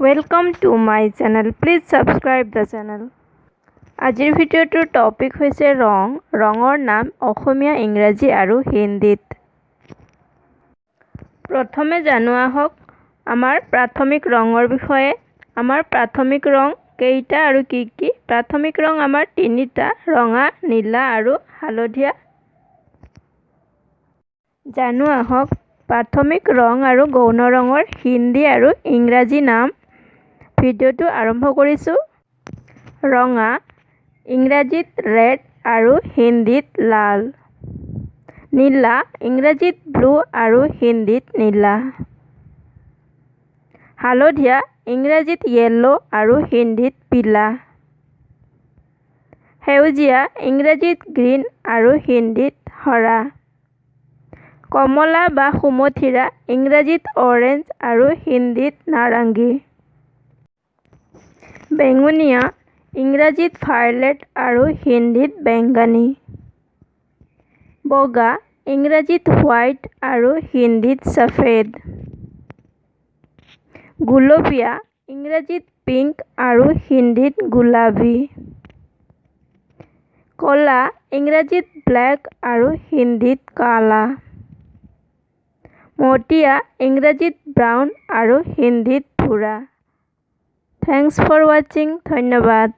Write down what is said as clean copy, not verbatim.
Welcome to my channel. Please subscribe the channel. আজিৰ ভিডিঅ'টোৰ topic হৈছে ৰং। ৰঙৰ নাম অসমীয়া, ইংৰাজী আৰু হিন্দীত। প্ৰথমে জানো আহক আমাৰ প্ৰাথমিক ৰঙৰ বিষয়ে। আমাৰ প্ৰাথমিক ৰং কেইটা আৰু কি কি? প্ৰাথমিক ৰং আমাৰ তিনিটা, ৰঙা, নীলা আৰু হালধীয়া। জানো আহক প্ৰাথমিক ৰং আৰু গৌণ ৰঙৰ হিন্দী আৰু ইংৰাজী নাম। ভিডিঅ'টো আৰম্ভ কৰিছোঁ। ৰঙা, ইংৰাজীত ৰেড আৰু হিন্দীত লাল। নীলা, ইংৰাজীত ব্লু আৰু হিন্দীত নীলা। হালধীয়া, ইংৰাজীত য়েল্লো আৰু হিন্দীত পীলা। সেউজীয়া, ইংৰাজীত গ্ৰীণ আৰু হিন্দীত হৰা। কমলা বা সুমথিৰা, ইংৰাজীত অৰেঞ্জ আৰু হিন্দীত নাৰংগী। বেঙুনীয়া, ইংৰাজীত ভায়লেট আৰু হিন্দীত বেংগানী। বগা, ইংৰাজীত হোৱাইট আৰু হিন্দীত সফেদ। গুলপীয়া, ইংৰাজীত পিংক আৰু হিন্দীত গুলাবী। কলা, ইংৰাজীত ব্লেক আৰু হিন্দীত কালা। মটীয়া, ইংৰাজীত ব্ৰাউন আৰু হিন্দীত ভূৰা। Thanks for watching. ধন্যবাদ।